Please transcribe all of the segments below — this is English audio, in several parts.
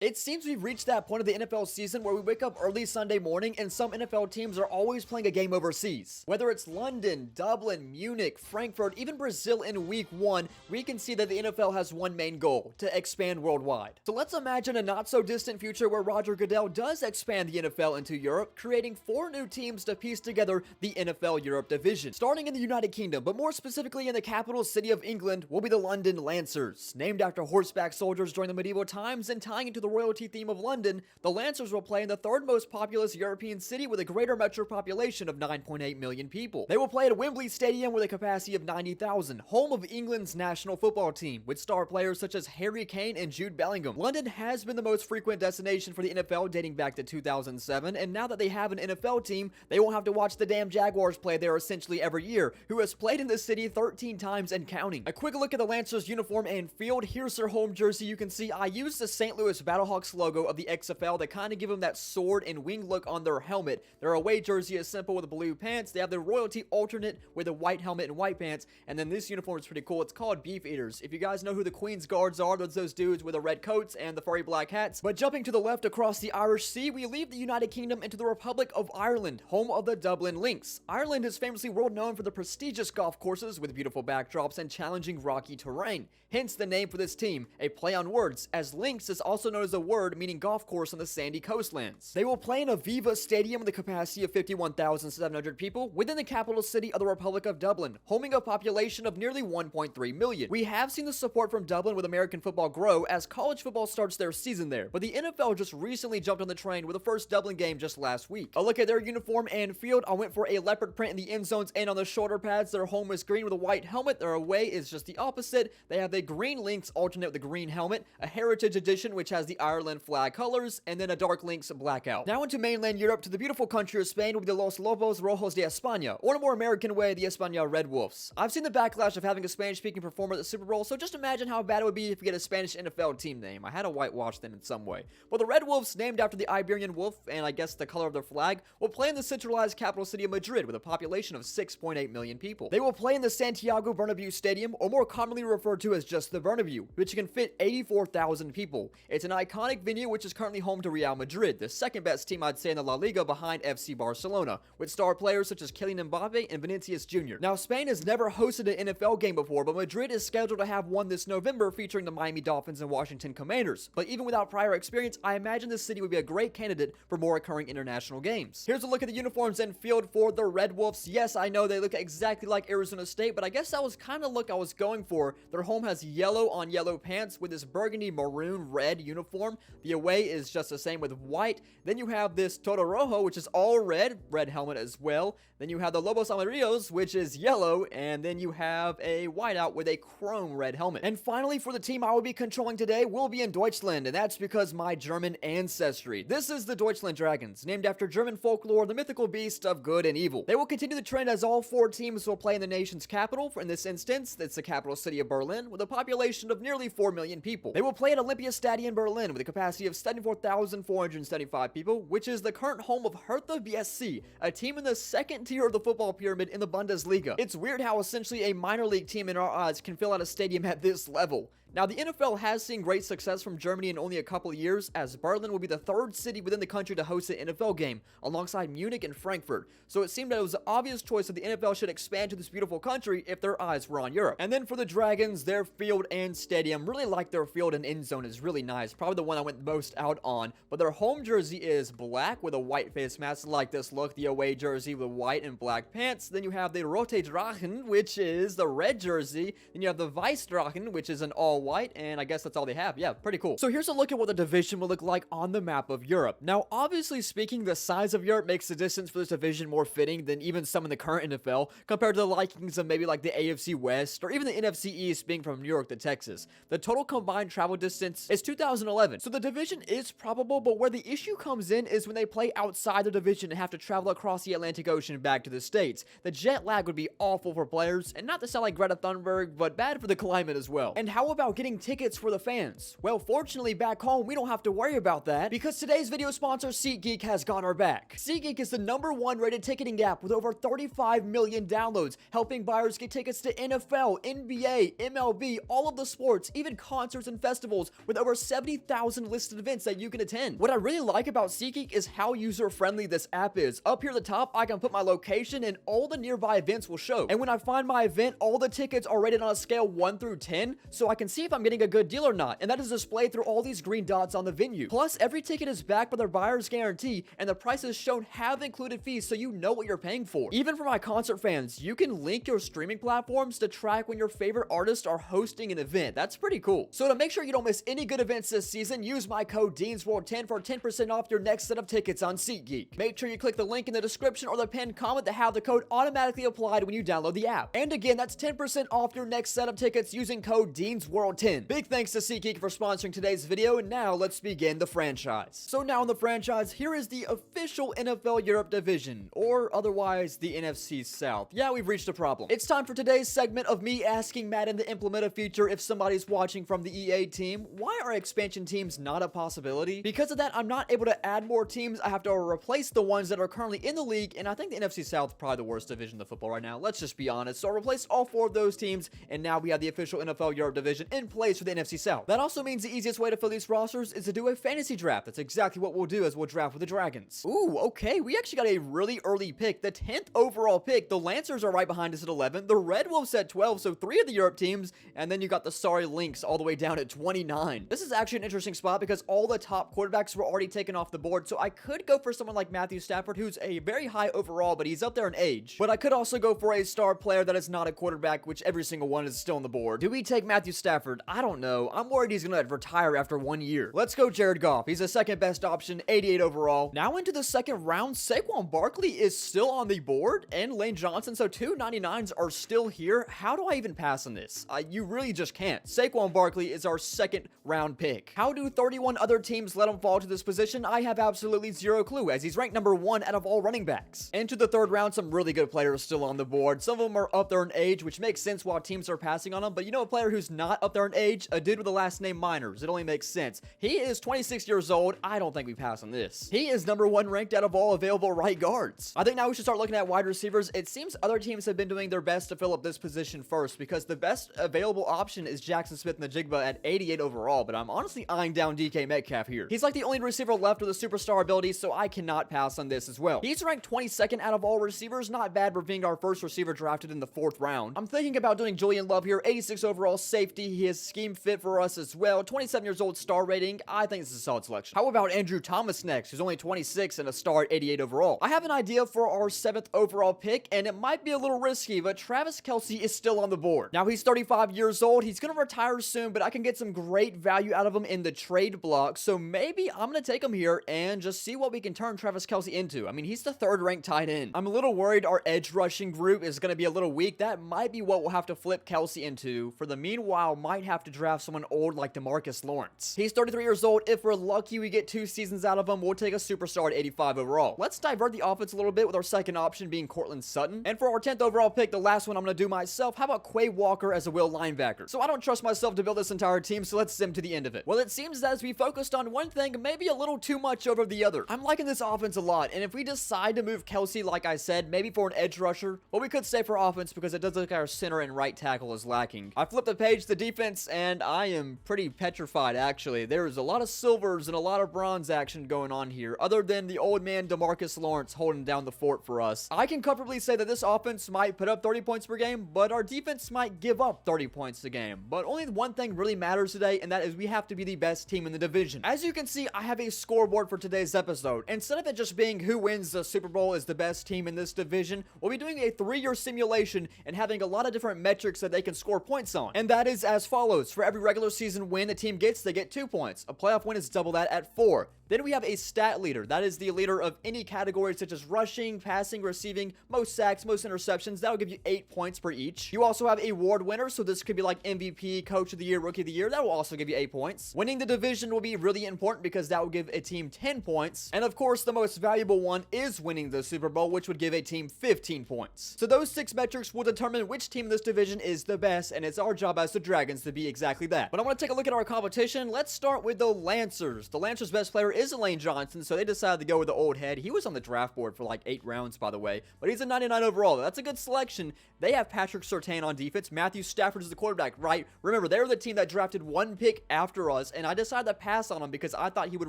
It seems we've reached that point of the NFL season where we wake up early Sunday morning and some NFL teams are always playing a game overseas. Whether it's London, Dublin, Munich, Frankfurt, even Brazil in week 1, we can see that the NFL has one main goal: to expand worldwide. So let's imagine a not so distant future where Roger Goodell does expand the NFL into Europe, creating 4 new teams to piece together the NFL Europe division. Starting in the United Kingdom, but more specifically in the capital city of England, will be the London Lancers. Named after horseback soldiers during the medieval times and tying into the royalty theme of London, the Lancers will play in the 3rd most populous European city with a greater metro population of 9.8 million people. They will play at Wembley Stadium with a capacity of 90,000, home of England's national football team, with star players such as Harry Kane and Jude Bellingham. London has been the most frequent destination for the NFL dating back to 2007, and now that they have an NFL team, they won't have to watch the damn Jaguars play there essentially every year, who has played in the city 13 times and counting. A quick look at the Lancers uniform and field. Here's their home jersey. You can see I used the St. Louis Battlehawks logo of the XFL to kind of give them that sword and wing look on their helmet. Their away jersey is simple with blue pants. They have their royalty alternate with a white helmet and white pants, and then this uniform is pretty cool. It's called Beef Eaters. If you guys know who the Queen's Guards are, those dudes with the red coats and the furry black hats. But jumping to the left across the Irish Sea, we leave the United Kingdom into the Republic of Ireland, home of the Dublin Lynx. Ireland is famously world known for the prestigious golf courses with beautiful backdrops and challenging rocky terrain. Hence the name for this team, a play on words, as Lynx is also known as a word meaning golf course on the sandy coastlands. They will play in Aviva Stadium with a capacity of 51,700 people within the capital city of the Republic of Dublin, homing a population of nearly 1.3 million. We have seen the support from Dublin with American football grow as college football starts their season there, but the NFL just recently jumped on the train with the first Dublin game just last week. A look at their uniform and field. I went for a leopard print in the end zones and on the shoulder pads. Their home is green with a white helmet. Their away is just the opposite. They have the green Lynx alternate with the green helmet, a heritage edition which has the Ireland flag colors, and then a dark Lynx blackout. Now into mainland Europe, to the beautiful country of Spain, will be the Los Lobos Rojos de España, or in a more American way, the España Red Wolves. I've seen the backlash of having a Spanish-speaking performer at the Super Bowl, so just imagine how bad it would be if you get a Spanish NFL team name. I had to whitewash them in some way. Well, the Red Wolves, named after the Iberian wolf, and I guess the color of their flag, will play in the centralized capital city of Madrid with a population of 6.8 million people. They will play in the Santiago Bernabeu Stadium, or more commonly referred to as just the Bernabeu, which can fit 84,000 people. It's an iconic venue which is currently home to Real Madrid, the second best team I'd say in the La Liga behind FC Barcelona, with star players such as Kylian Mbappe and Vinicius Jr. Now, Spain has never hosted an NFL game before, but Madrid is scheduled to have one this November featuring the Miami Dolphins and Washington Commanders. But even without prior experience, I imagine this city would be a great candidate for more recurring international games. Here's a look at the uniforms and field for the Red Wolves. Yes, I know they look exactly like Arizona State, but I guess that was kind of the look I was going for. Their home has yellow on yellow pants with this burgundy maroon red uniform. The away is just the same with white. Then you have this Todo Rojo, which is all red helmet as well. Then you have the Lobos Amarillos, which is yellow, and then you have a whiteout with a chrome red helmet. And finally, for the team I will be controlling today, will be in Deutschland, and that's because my German ancestry. This is the Deutschland Dragons, named after German folklore, the mythical beast of good and evil. They will continue the trend as all 4 teams will play in the nation's capital. In this instance, it's the capital city of Berlin, with a population of nearly 4 million people. They will play at Olympia Stadium in Berlin with a capacity of 74,475 people, which is the current home of Hertha BSC, a team in the 2nd tier of the football pyramid in the Bundesliga. It's weird how essentially a minor league team in our eyes can fill out a stadium at this level. Now, the NFL has seen great success from Germany in only a couple of years, as Berlin will be the 3rd city within the country to host an NFL game, alongside Munich and Frankfurt. So it seemed that it was the obvious choice that the NFL should expand to this beautiful country if their eyes were on Europe. And then for the Dragons, their field and stadium, really like their field and end zone is really nice, probably the one I went most out on. But their home jersey is black with a white face mask, like this look. The away jersey with white and black pants. Then you have the Rote Drachen, which is the red jersey. Then you have the Weiss Drachen, which is an all white, and I guess that's all they have. Yeah, pretty cool. So here's a look at what the division will look like on the map of Europe. Now, obviously speaking, the size of Europe makes the distance for this division more fitting than even some in the current NFL, compared to the likings of maybe like the AFC West, or even the NFC East being from New York to Texas. The total combined travel distance is 2,011, so the division is probable, but where the issue comes in is when they play outside the division and have to travel across the Atlantic Ocean back to the States. The jet lag would be awful for players, and not to sound like Greta Thunberg, but bad for the climate as well. And how about about getting tickets for the fans? Well, fortunately back home we don't have to worry about that because today's video sponsor SeatGeek has got our back. SeatGeek is the #1 rated ticketing app with over 35 million downloads, helping buyers get tickets to NFL, NBA, MLB, all of the sports, even concerts and festivals with over 70,000 listed events that you can attend. What I really like about SeatGeek is how user-friendly this app is. Up here at the top, I can put my location and all the nearby events will show. And when I find my event, all the tickets are rated on a scale 1 through 10, so I can see if I'm getting a good deal or not. And that is displayed through all these green dots on the venue. Plus, every ticket is backed by their buyer's guarantee, and the prices shown have included fees, so you know what you're paying for. Even for my concert fans, you can link your streaming platforms to track when your favorite artists are hosting an event. That's pretty cool. So to make sure you don't miss any good events this season, use my code DeansWorld10 for 10% off your next set of tickets on SeatGeek. Make sure you click the link in the description or the pinned comment to have the code automatically applied when you download the app. And again, that's 10% off your next set of tickets using code DeansWorld10. Big thanks to SeatGeek for sponsoring today's video, and now let's begin the franchise. So now in the franchise, here is the official NFL Europe division, or otherwise the NFC South. Yeah, we've reached a problem. It's time for today's segment of me asking Madden to implement a feature if somebody's watching from the EA team. Why are expansion teams not a possibility? Because of that, I'm not able to add more teams. I have to replace the ones that are currently in the league, and I think the NFC South is probably the worst division of football right now. Let's just be honest. So I replaced all 4 of those teams, and now we have the official NFL Europe division in place for the NFC South. That also means the easiest way to fill these rosters is to do a fantasy draft. That's exactly what we'll do, as we'll draft with the Dragons. Ooh, okay. We actually got a really early pick, the 10th overall pick. The Lancers are right behind us at 11, the Red Wolves at 12, so 3 of the Europe teams, and then you got the sorry Lynx all the way down at 29. This is actually an interesting spot because all the top quarterbacks were already taken off the board, so I could go for someone like Matthew Stafford, who's a very high overall, but he's up there in age. But I could also go for a star player that is not a quarterback, which every single one is still on the board. Do we take Matthew Stafford? I don't know. I'm worried he's gonna retire after 1 year. Let's go Jared Goff. He's the second best option, 88 overall. Now into the second round, Saquon Barkley is still on the board, and Lane Johnson, so 2 99s are still here. How do I even pass on this? You really just can't. Saquon Barkley is our second round pick. How do 31 other teams let him fall to this position? I have absolutely zero clue, as he's ranked #1 out of all running backs. Into the third round, some really good players still on the board. Some of them are up there in age, which makes sense while teams are passing on him, but you know a player who's not up there in age? A dude with the last name Miners. It only makes sense. He is 26 years old. I don't think we pass on this. He is #1 ranked out of all available right guards. I think now we should start looking at wide receivers. It seems other teams have been doing their best to fill up this position first, because the best available option is Jackson Smith-Njigba at 88 overall, but I'm honestly eyeing down DK Metcalf here. He's like the only receiver left with a superstar ability, so I cannot pass on this as well. He's ranked 22nd out of all receivers. Not bad for being our first receiver drafted in the 4th round. I'm thinking about doing Julian Love here, 86 overall safety. He is scheme fit for us as well. 27 years old, star rating. I think this is a solid selection. How about Andrew Thomas next, who's only 26 and a star at 88 overall? I have an idea for our 7th overall pick, and it might be a little risky, but Travis Kelce is still on the board. Now, he's 35 years old. He's going to retire soon, but I can get some great value out of him in the trade block, so maybe I'm going to take him here and just see what we can turn Travis Kelce into. I mean, he's the 3rd ranked tight end. I'm a little worried our edge rushing group is going to be a little weak. That might be what we'll have to flip Kelce into. For the meanwhile, might have to draft someone old like DeMarcus Lawrence. He's 33 years old. If we're lucky, we get 2 seasons out of him. We'll take a superstar at 85 overall. Let's divert the offense a little bit with our second option being Cortland Sutton. And for our 10th overall pick, the last one I'm going to do myself, how about Quay Walker as a will linebacker? So I don't trust myself to build this entire team, so let's sim to the end of it. Well, it seems that as we focused on one thing, maybe a little too much over the other. I'm liking this offense a lot, and if we decide to move Kelce, like I said, maybe for an edge rusher, well, we could stay for offense because it does look like our center and right tackle is lacking. I flipped the page to defense, and I am pretty petrified, actually. There's a lot of silvers and a lot of bronze action going on here, other than the old man DeMarcus Lawrence holding down the fort for us. I can comfortably say that this offense might put up 30 points per game, but our defense might give up 30 points a game. But only one thing really matters today, and that is we have to be the best team in the division. As you can see, I have a scoreboard for today's episode. Instead of it just being who wins the Super Bowl is the best team in this division, we'll be doing a 3-year simulation and having a lot of different metrics that they can score points on. And that is as follows. For every regular season win a team gets, they get 2 points. A playoff win is double that at 4. Then we have a stat leader. That is the leader of any category such as rushing, passing, receiving, most sacks, most interceptions. That will give you 8 points per each. You also have a award winner, so this could be like MVP, Coach of the Year, Rookie of the Year. That will also give you 8 points. Winning the division will be really important because that will give a team 10 points. And of course, the most valuable one is winning the Super Bowl, which would give a team 15 points. So those 6 metrics will determine which team in this division is the best, and it's our job as the Dragons defense to be exactly that. But I want to take a look at our competition. Let's start with the Lancers. The Lancers' best player is Elaine Johnson, so they decided to go with the old head. He was on the draft board for like 8 rounds, by the way, but he's a 99 overall. That's a good selection. They have Patrick Surtain on defense. Matthew Stafford is the quarterback, right? Remember, they were the team that drafted 1 pick after us, and I decided to pass on him because I thought he would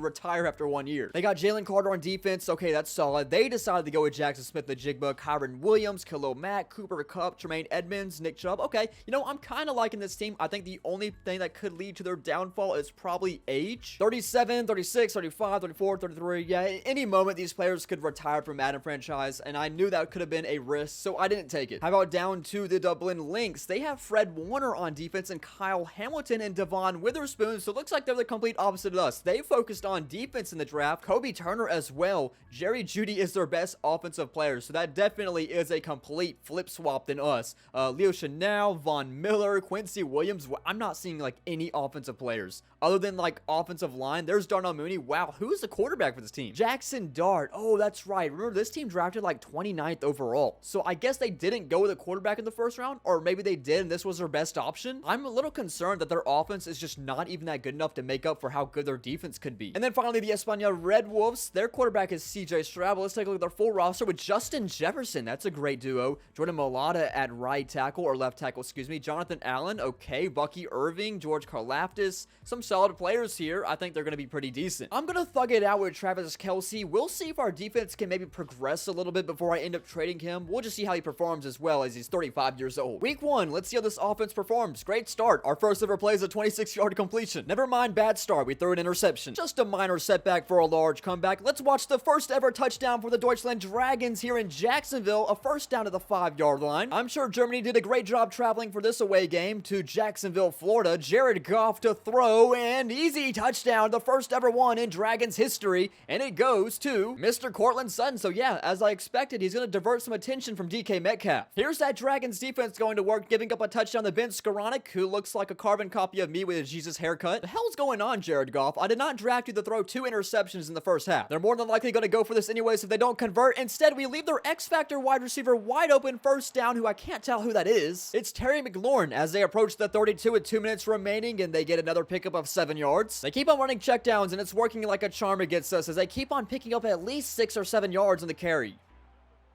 retire after 1 year. They got Jalen Carter on defense. Okay, that's solid. They decided to go with Jackson Smith, the Jigba, Kyron Williams, Khalil Mack, Cooper Kupp, Tremaine Edmonds, Nick Chubb. Okay, you know, I'm kind of liking this team. I think the only thing that could lead to their downfall is probably age. 37, 36, 35, 34, 33. Yeah, at any moment, these players could retire from Madden franchise, and I knew that could have been a risk, so I didn't take it. How about down to the Dublin Lynx? They have Fred Warner on defense and Kyle Hamilton and Devon Witherspoon, so it looks like they're the complete opposite of us. They focused on defense in the draft. Kobe Turner as well. Jerry Jeudy is their best offensive player, so that definitely is a complete flip swap than us. Leo Chanel, Von Miller, Quincy Williams. I'm not seeing like any offensive players other than like offensive line. There's Darnell Mooney. Wow, who's the quarterback for this team? Jackson Dart. Oh, that's right. Remember, this team drafted like 29th overall, so I guess they didn't go with a quarterback in the first round, or maybe they did and this was their best option. I'm a little concerned that their offense is just not even that good enough to make up for how good their defense could be. And then finally, the Español Red Wolves. Their quarterback is CJ Stroud. Let's take a look at their full roster with Justin Jefferson. That's a great duo. Jordan Mailata at right tackle, or left tackle, excuse me. Jonathan Allen. Okay. Bucky Irving, George Karlaftis. Some solid players here. I think they're going to be pretty decent. I'm going to thug it out with Travis Kelce. We'll see if our defense can maybe progress a little bit before I end up trading him. We'll just see how he performs as well, as he's 35 years old. Week 1, let's see how this offense performs. Great start. Our first ever play is a 26-yard completion. Never mind bad start. We threw an interception. Just a minor setback for a large comeback. Let's watch the first ever touchdown for the Deutschland Dragons here in Jacksonville. A first down to the 5-yard line. I'm sure Germany did a great job traveling for this away game to Jacksonville, Florida. Jared Goff to throw, and easy touchdown. The first ever one in Dragons history, and it goes to Mr. Cortland Sutton. So yeah, as I expected, he's going to divert some attention from DK Metcalf. Here's that Dragons defense going to work, giving up a touchdown to Ben Skoranek, who looks like a carbon copy of me with a Jesus haircut. The hell's going on, Jared Goff? I did not draft you to throw 2 interceptions in the first half. They're more than likely going to go for this anyways if they don't convert. Instead, we leave their X-Factor wide receiver wide open, first down, who I can't tell who that is. It's Terry McLaurin as they approach the 32 with 2 minutes remaining, and they get another pickup of 7 yards. They keep on running checkdowns, and it's working like a charm against us as they keep on picking up at least 6 or 7 yards on the carry.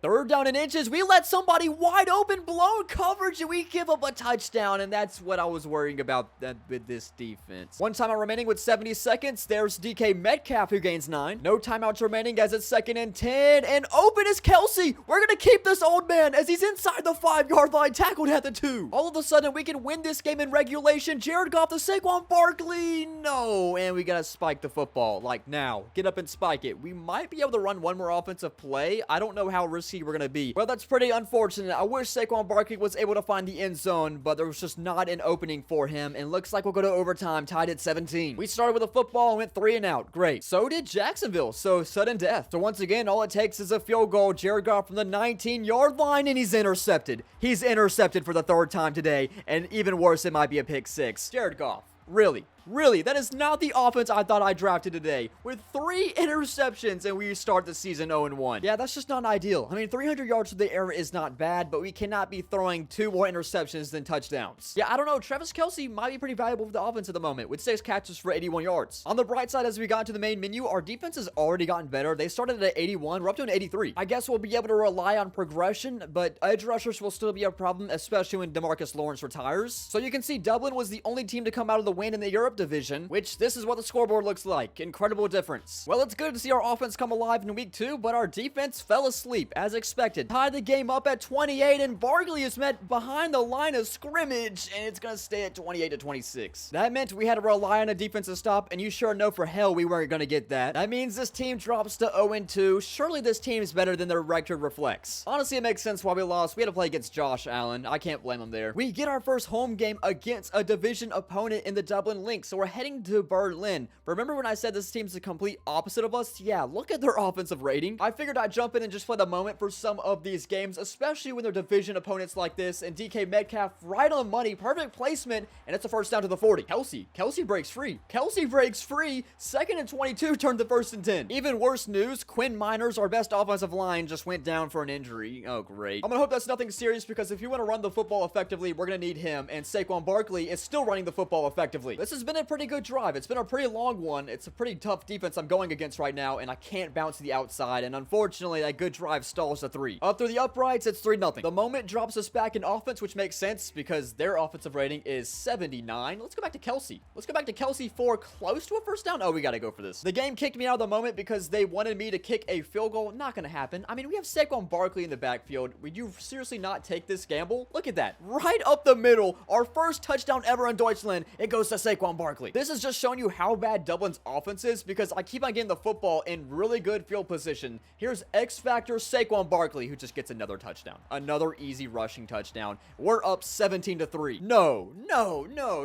3rd down and inches. We let somebody wide open, blown coverage, and we give up a touchdown. And that's what I was worrying about with this defense. 1 timeout remaining with 70 seconds. There's DK Metcalf, who gains 9. No timeouts remaining as it's 2nd and 10. And open is Kelce. We're going to keep this old man as he's inside the 5-yard line, tackled at the 2. All of a sudden, we can win this game in regulation. Jared Goff to Saquon Barkley. No. And we got to spike the football. Like now. Get up and spike it. We might be able to run one more offensive play. I don't know how risky we're going to be. Well, that's pretty unfortunate. I wish Saquon Barkley was able to find the end zone, but there was just not an opening for him, and looks like we'll go to overtime, tied at 17. We started with a football and went 3 and out. Great. So did Jacksonville, so sudden death. So once again, all it takes is a field goal. Jared Goff from the 19-yard line, and he's intercepted. He's intercepted for the 3rd time today, and even worse, it might be a pick 6. Jared Goff. Really? Really, that is not the offense I thought I drafted today. With 3 interceptions, and we start the season 0-1. Yeah, that's just not ideal. I mean, 300 yards through the air is not bad, but we cannot be throwing 2 more interceptions than touchdowns. Yeah, I don't know. Travis Kelce might be pretty valuable for the offense at the moment, with 6 catches for 81 yards. On the bright side, as we got to the main menu, our defense has already gotten better. They started at 81. We're up to an 83. I guess we'll be able to rely on progression, but edge rushers will still be a problem, especially when DeMarcus Lawrence retires. So you can see Dublin was the only team to come out of the win in the Europe division, which this is what the scoreboard looks like. Incredible difference. Well, it's good to see our offense come alive in week 2, but our defense fell asleep as expected. Tied the game up at 28, and Barkley is met behind the line of scrimmage, and it's gonna stay at 28-26. That meant we had to rely on a defensive stop, and you sure know for hell we weren't gonna get that. That means this team drops to 0-2. Surely this team is better than their record reflects. Honestly, it makes sense why we lost. We had to play against Josh Allen. I can't blame him there. We get our first home game against a division opponent in the Dublin Lynx. so we're heading to Berlin. Remember when I said this team's the complete opposite of us? Yeah, look at their offensive rating. I figured I'd jump in and just play the moment for some of these games, especially when they're division opponents like this, and DK Metcalf right on the money, perfect placement, and it's a first down to the 40. Kelsey breaks free. Kelsey breaks free. Second and 22 turned to first and 10. Even worse news, Quinn Miners, our best offensive line, just went down for an injury. Oh, great. I'm gonna hope that's nothing serious, because if you want to run the football effectively, we're gonna need him, and Saquon Barkley is still running the football effectively. This has been a pretty good drive. It's been a pretty long one. It's a pretty tough defense I'm going against right now, and I can't bounce to the outside, and unfortunately, that good drive stalls to 3. Up through the uprights, it's 3-0. The moment drops us back in offense, which makes sense because their offensive rating is 79. Let's go back to Kelsey. Let's go back to Kelsey for close to a first down. Oh, we gotta go for this. The game kicked me out of the moment because they wanted me to kick a field goal. Not gonna happen. I mean, we have Saquon Barkley in the backfield. Would you seriously not take this gamble? Look at that. Right up the middle. Our first touchdown ever in Deutschland. It goes to Saquon Barkley. This is just showing you how bad Dublin's offense is because I keep on getting the football in really good field position. Here's X Factor Saquon Barkley, who just gets another touchdown. Another easy rushing touchdown. We're up 17-3. No.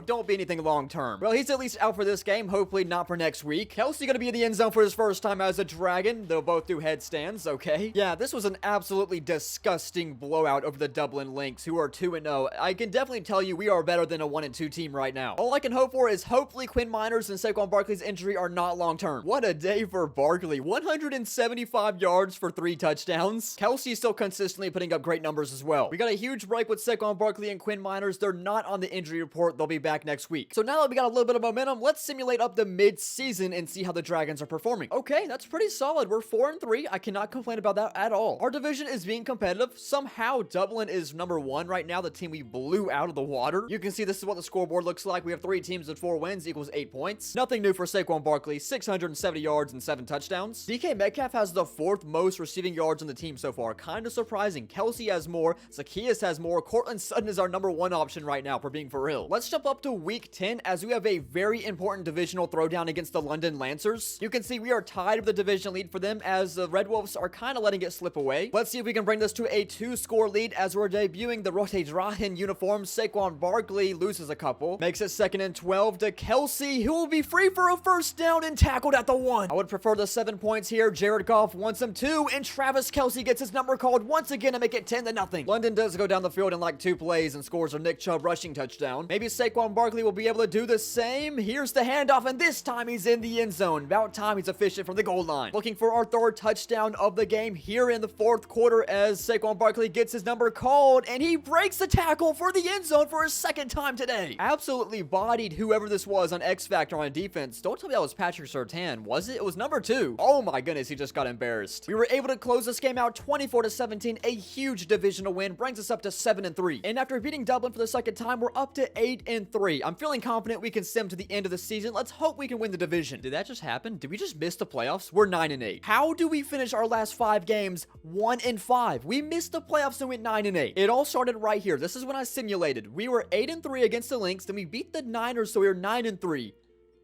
Don't be anything long term. Well, he's at least out for this game. Hopefully not for next week. Kelsey gonna be in the end zone for his first time as a Dragon. They'll both do headstands, okay? Yeah, this was an absolutely disgusting blowout over the Dublin Lynx, who are 2-0. I can definitely tell you we are better than a 1-2 team right now. All I can hope for is hopefully Quinn Miners and Saquon Barkley's injury are not long term. What a day for Barkley. 175 yards for 3 touchdowns. Kelsey's still consistently putting up great numbers as well. We got a huge break with Saquon Barkley and Quinn Miners. They're not on the injury report. They'll be back next week. So now that we got a little bit of momentum, let's simulate up the mid-season and see how the Dragons are performing. Okay, that's pretty solid. We're 4-3. I cannot complain about that at all. Our division is being competitive. Somehow Dublin is number 1 right now, the team we blew out of the water. You can see this is what the scoreboard looks like. We have 3 teams with 4 wins equals 8 points. Nothing new for Saquon Barkley. 670 yards and 7 touchdowns. DK Metcalf has the 4th most receiving yards on the team so far. Kind of surprising. Kelsey has more. Zacchaeus has more. Cortland Sutton is our number 1 option right now, for being for real. Let's jump up to week 10 as we have a very important divisional throwdown against the London Lancers. You can see we are tied with the division lead for them as the Red Wolves are kind of letting it slip away. Let's see if we can bring this to a 2-score lead as we're debuting the Rote Drachen uniform. Saquon Barkley loses a couple. Makes it 2nd and 12 to Kelsey, who will be free for a first down and tackled at the 1. I would prefer the 7 points here. Jared Goff wants them 2, and Travis Kelsey gets his number called once again to make it 10-0. London does go down the field in like 2 plays and scores a Nick Chubb rushing touchdown. Maybe Saquon Barkley will be able to do the same. Here's the handoff, and this time he's in the end zone. About time he's efficient from the goal line. Looking for our 3rd touchdown of the game here in the 4th quarter as Saquon Barkley gets his number called, and he breaks the tackle for the end zone for his 2nd time today. Absolutely bodied whoever this was on X Factor on defense. Don't tell me that was Patrick Surtain, was it? It was number 2. Oh my goodness, he just got embarrassed. We were able to close this game out 24-17. A huge divisional win brings us up to 7-3. And after beating Dublin for the 2nd time, we're up to 8-3. I'm feeling confident we can sim to the end of the season. Let's hope we can win the division. Did that just happen? Did we just miss the playoffs? We're 9-8. How do we finish our last 5 games 1-5? We missed the playoffs and went 9-8. It all started right here. This is when I simulated. We were 8-3 against the Lynx, then we beat the Niners, so we were 9-3,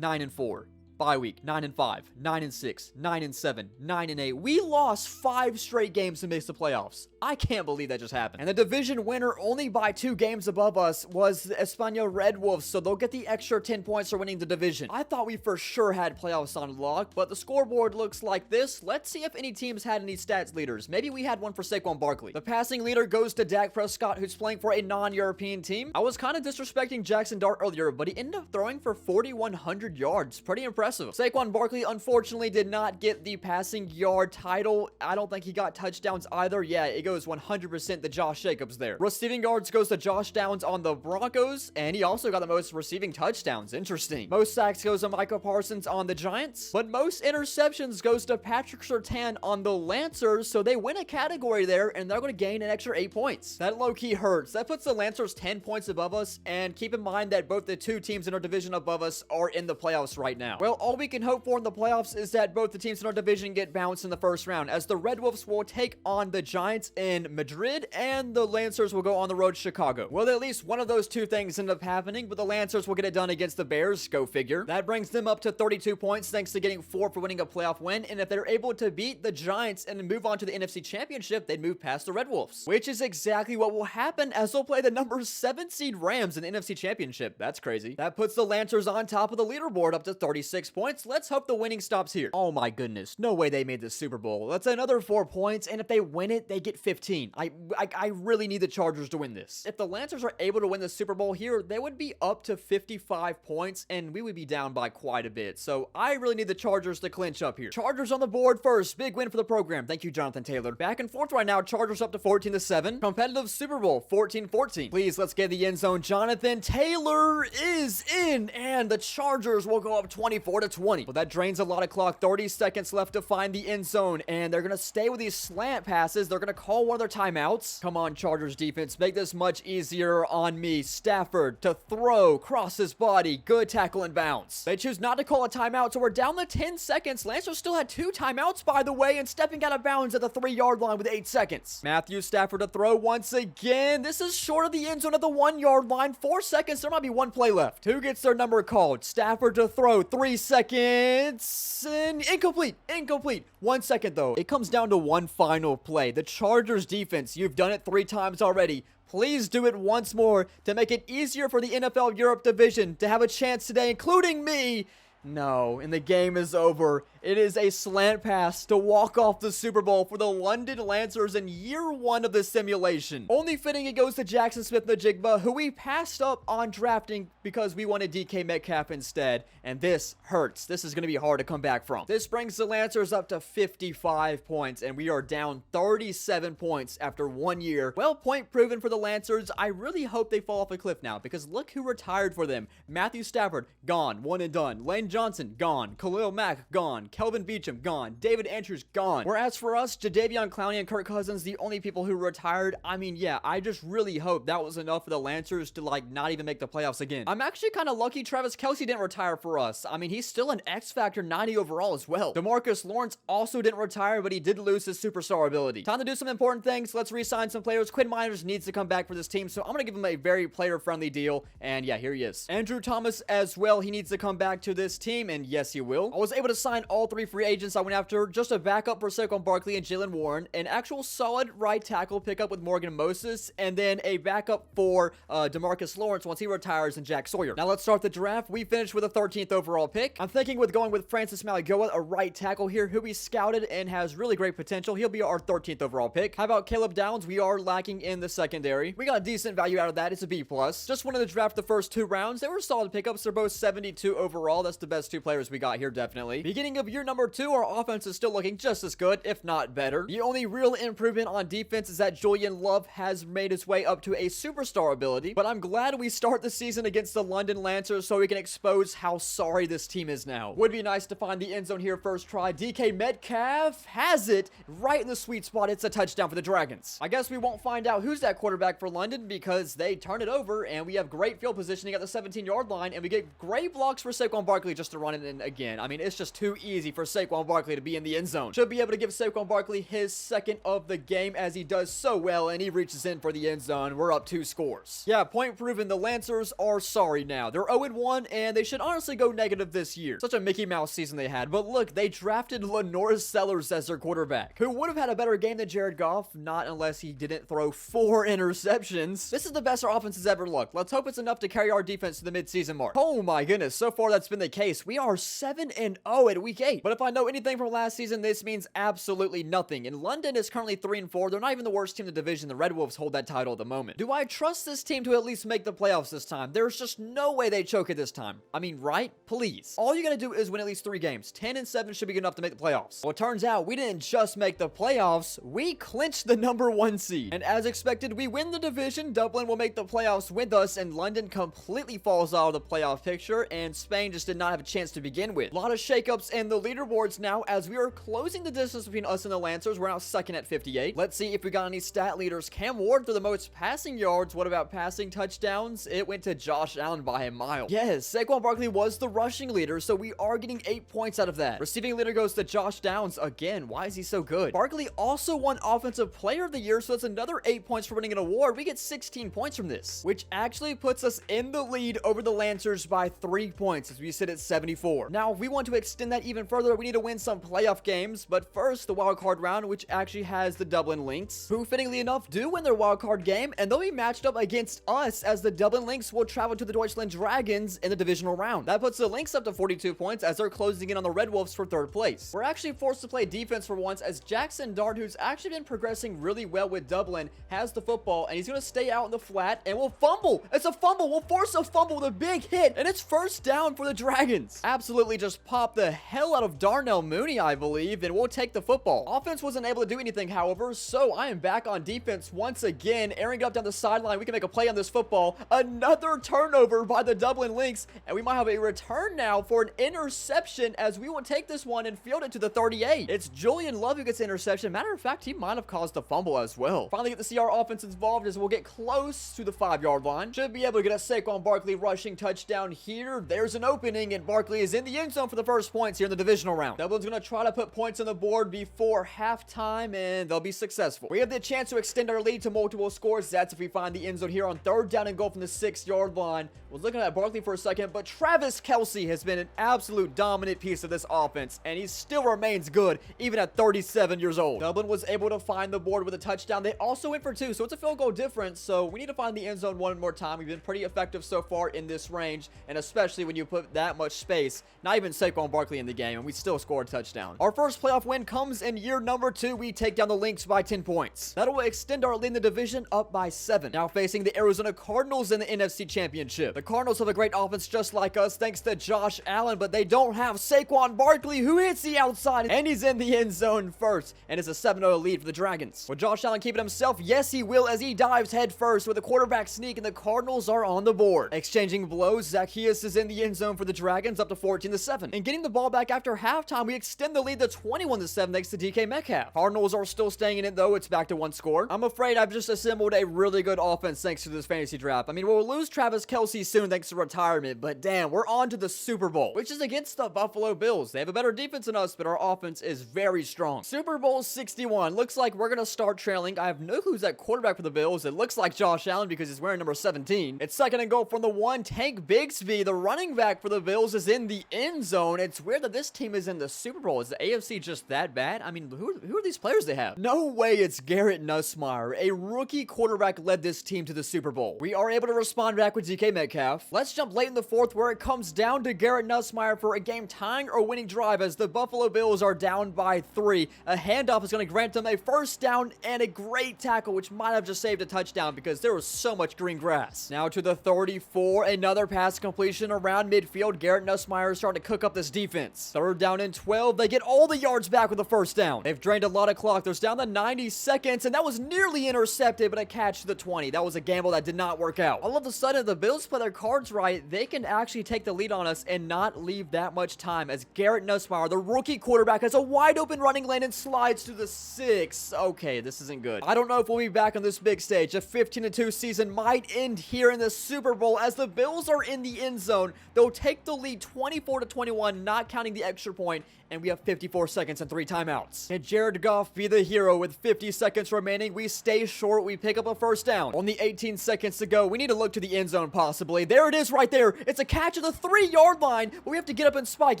9-4. Bye week, 9-5, 9-6, 9-7, 9-8. We lost 5 straight games to miss the playoffs. I can't believe that just happened. And the division winner, only by 2 games above us, was the Espana Red Wolves, so they'll get the extra 10 points for winning the division. I thought we for sure had playoffs on lock, but the scoreboard looks like this. Let's see if any teams had any stats leaders. Maybe we had one for Saquon Barkley. The passing leader goes to Dak Prescott, who's playing for a non-European team. I was kind of disrespecting Jackson Dart earlier, but he ended up throwing for 4,100 yards. Pretty impressive. Saquon Barkley, unfortunately, did not get the passing yard title. I don't think he got touchdowns either. Yeah, it goes 100% to Josh Jacobs there. Receiving yards goes to Josh Downs on the Broncos, and he also got the most receiving touchdowns. Interesting. Most sacks goes to Micah Parsons on the Giants, but most interceptions goes to Patrick Surtain on the Lancers, so they win a category there, and they're going to gain an extra 8 points. That low-key hurts. That puts the Lancers 10 points above us, and keep in mind that both the 2 teams in our division above us are in the playoffs right now. Well, Well, all we can hope for in the playoffs is that both the teams in our division get bounced in the first round, as the Red Wolves will take on the Giants in Madrid, and the Lancers will go on the road to Chicago. Well, at least one of those two things end up happening, but the Lancers will get it done against the Bears, go figure. That brings them up to 32 points, thanks to getting 4 for winning a playoff win, and if they're able to beat the Giants and move on to the NFC Championship, they'd move past the Red Wolves, which is exactly what will happen, as they'll play the number 7 seed Rams in the NFC Championship. That's crazy. That puts the Lancers on top of the leaderboard up to 36 points. Let's hope the winning stops here. Oh my goodness, no way they made the Super Bowl. That's another 4 points, and if they win it, they get 15. I really need the Chargers to win this. If the Lancers are able to win the Super Bowl here, they would be up to 55 points, and we would be down by quite a bit. So I really need the Chargers to clinch up here. Chargers on the board first. Big win for the program. Thank you, Jonathan Taylor. Back and forth right now. Chargers up to 14-7. Competitive Super Bowl, 14-14. Please, let's get the end zone. Jonathan Taylor is in, and the Chargers will go up 24-20. Well, that drains a lot of clock. 30 seconds left to find the end zone, and they're going to stay with these slant passes. They're going to call one of their timeouts. Come on, Chargers defense. Make this much easier on me. Stafford to throw, cross his body. Good tackle and bounce. They choose not to call a timeout, so we're down to 10 seconds. Lancers still had 2 timeouts, by the way, and stepping out of bounds at the 3-yard line with 8 seconds. Matthew Stafford to throw once again. This is short of the end zone at the 1-yard line. 4 seconds. There might be 1 play left. Who gets their number called? Stafford to throw. 3 seconds. And incomplete. Incomplete. 1 second, though. It comes down to one final play. The Chargers defense, you've done it 3 times already. Please do it once more to make it easier for the NFL Europe division to have a chance today, including me. No, and the game is over. It is a slant pass to walk off the Super Bowl for the London Lancers in year 1 of the simulation. Only fitting it goes to Jackson Smith-Njigba, who we passed up on drafting because we wanted DK Metcalf instead. And this hurts. This is going to be hard to come back from. This brings the Lancers up to 55 points, and we are down 37 points after 1 year. Well, point proven for the Lancers. I really hope they fall off a cliff now, because look who retired for them. Matthew Stafford, gone. 1 and done. Lane Johnson, gone. Khalil Mack, gone. Kelvin Beachum, gone. David Andrews, gone. Whereas for us, Jadeveon Clowney and Kirk Cousins, the only people who retired. I mean, yeah, I just really hope that was enough for the Lancers to, not even make the playoffs again. I'm actually kind of lucky Travis Kelce didn't retire for us. I mean, he's still an X-Factor 90 overall as well. DeMarcus Lawrence also didn't retire, but he did lose his superstar ability. Time to do some important things. Let's re-sign some players. Quinn Miners needs to come back for this team, so I'm going to give him a very player-friendly deal, and yeah, here he is. Andrew Thomas as well. He needs to come back to this team, and yes, he will. I was able to sign all 3 free agents I went after, just a backup for Saquon Barkley and Jalen Warren, an actual solid right tackle pickup with Morgan Moses, and then a backup for DeMarcus Lawrence once he retires, and Jack Sawyer. Now let's start the draft. We finished with a 13th overall pick. I'm thinking with going with Francis Maligoa, a right tackle here, who we scouted and has really great potential. He'll be our 13th overall pick. How about Caleb Downs? We are lacking in the secondary. We got decent value out of that. It's a B+. Just wanted to draft the first 2 rounds. They were solid pickups. They're both 72 overall. That's the best 2 players we got here, definitely. Beginning of year number 2, our offense is still looking just as good, if not better. The only real improvement on defense is that Julian Love has made his way up to a superstar ability, but I'm glad we start the season against the London Lancers so we can expose how sorry this team is now. Would be nice to find the end zone here first try. DK Metcalf has it right in the sweet spot. It's a touchdown for the Dragons. I guess we won't find out who's that quarterback for London because they turn it over, and we have great field positioning at the 17-yard line, and we get great blocks for Saquon Barkley just to run it in again. I mean, it's just too easy for Saquon Barkley to be in the end zone. Should be able to give Saquon Barkley his second of the game, as he does so well, and he reaches in for the end zone. We're up 2 scores. Yeah, point proven. The Lancers are sorry now. They're 0-1, and they should honestly go negative this year. Such a Mickey Mouse season they had. But look, they drafted Lenore Sellers as their quarterback, who would have had a better game than Jared Goff, not unless he didn't throw 4 interceptions. This is the best our offense has ever looked. Let's hope it's enough to carry our defense to the mid-season mark. Oh my goodness, so far that's been the case. We are 7-0 at week 8. But if I know anything from last season, this means absolutely nothing. And London is currently 3-4. They're not even the worst team in the division. The Red Wolves hold that title at the moment. Do I trust this team to at least make the playoffs this time? There's just no way they choke it this time. I mean, right? Please. All you gotta do is win at least 3 games. 10-7 should be good enough to make the playoffs. Well, it turns out we didn't just make the playoffs, we clinched the number 1 seed. And as expected, we win the division. Dublin will make the playoffs with us, and London completely falls out of the playoff picture, and Spain just did not have a chance to begin with. A lot of shakeups in the leaderboards now as we are closing the distance between us and the Lancers. We're now second at 58. Let's see if we got any stat leaders. Cam Ward for the most passing yards. What about passing touchdowns? It went to Josh Allen by a mile. Yes, Saquon Barkley was the rushing leader, so we are getting 8 points out of that. Receiving leader goes to Josh Downs. Again, why is he so good? Barkley also won Offensive Player of the Year, so that's another 8 points for winning an award. We get 16 points from this, which actually puts us in the lead over the Lancers by 3 points as we sit at 74. Now, if we want to extend that even further, we need to win some playoff games, but first, the wild card round, which actually has the Dublin Lynx, who fittingly enough do win their wild card game, and they'll be matched up against us as the Dublin Lynx will travel to the Deutschland Dragons in the divisional round. That puts the Lynx up to 42 points as they're closing in on the Red Wolves for 3rd place. We're actually forced to play defense for once as Jackson Dart, who's actually been progressing really well with Dublin, has the football, and he's going to stay out in the flat and will fumble. It's a fumble. We'll force a fumble with a big hit, and it's first down for the Dragons. Absolutely just pop the hell out of Darnell Mooney, I believe, and we'll take the football. Offense wasn't able to do anything, however, so I am back on defense once again, airing it up down the sideline. We can make a play on this football. Another turnover by the Dublin Lynx, and we might have a return now for an interception as we will take this one and field it to the 38. It's Julian Love who gets the interception. Matter of fact, he might have caused the fumble as well. Finally get to see our offense involved as we'll get close to the 5-yard line. Should be able to get a Saquon Barkley rushing touchdown here. There's an opening, and Barkley is in the end zone for the first points here in the divisional round. Dublin's going to try to put points on the board before halftime, and they'll be successful. We have the chance to extend our lead to multiple scores. That's if we find the end zone here on 3rd down and goal from the 6-yard line. Was looking at Barkley for a second, but Travis Kelce has been an absolute dominant piece of this offense, and he still remains good even at 37 years old. Dublin was able to find the board with a touchdown. They also went for 2, so it's a field goal difference, so we need to find the end zone one more time. We've been pretty effective so far in this range, and especially when you put that much space. Not even Saquon Barkley in the game, and we still score a touchdown. Our first playoff win comes in year number 2. We take down the Lynx by 10 points. That'll extend our lead in the division up by 7. Now facing the Arizona Cardinals in the NFC Championship. The Cardinals have a great offense just like us thanks to Josh Allen, but they don't have Saquon Barkley, who hits the outside, and he's in the end zone first, and it's a 7-0 lead for the Dragons. Will Josh Allen keep it himself? Yes, he will, as he dives head first with a quarterback sneak, and the Cardinals are on the board. Exchanging blows, Zacchaeus is in the end zone for the Dragons, up to 14-7. And getting the ball back after halftime, we extend the lead to 21-7 thanks to DK Metcalf. Cardinals are still staying in it, though. It's back to 1 score. I'm afraid I've just assembled a really good offense thanks to this fantasy draft. I mean, we'll lose Travis Kelce soon thanks to retirement, but damn, we're on to the Super Bowl, which is against the Buffalo Bills. They have a better defense than us, but our offense is very strong. Super Bowl 61. Looks like we're going to start trailing. I have no clue who's at quarterback for the Bills. It looks like Josh Allen because he's wearing number 17. It's 2nd and goal from the 1. Tank Bigsby, the running back for the Bills, is in the end zone. It's weird that this team is in the Super Bowl. Is the AFC just that bad? I mean, who are these players they have? No way it's Garrett Nussmeier. A rookie quarterback led this team to the Super Bowl. We are able to respond back with DK Metcalf. Let's jump late in the 4th where it comes down to Garrett Nussmeier for a game-tying or winning drive as the Buffalo Bills are down by 3. A handoff is going to grant them a first down and a great tackle, which might have just saved a touchdown because there was so much green grass. Now to the 34, another pass completion around midfield. Garrett Nussmeier is starting to cook up this defense. 3rd down and 12. They get all the yards back with the first down. They've drained a lot of clock. There's down to 90 seconds, and that was nearly intercepted, but a catch to the 20. That was a gamble that did not work out. All of a sudden, the Bills play their cards right. They can actually take the lead on us and not leave that much time as Garrett Nussmeier, the rookie quarterback, has a wide open running lane and slides to the 6. Okay, this isn't good. I don't know if we'll be back on this big stage. A 15-2 season might end here in the Super Bowl as the Bills are in the end zone. They'll take the lead 24-21, not counting the extra point, and we have 54 seconds and 3 timeouts. Can Jared Goff be the hero with 50 seconds remaining? We stay short. We pick up a first down. Only 18 seconds to go. We need to look to the end zone possibly. There it is right there. It's a catch at the 3-yard line, but we have to get up and spike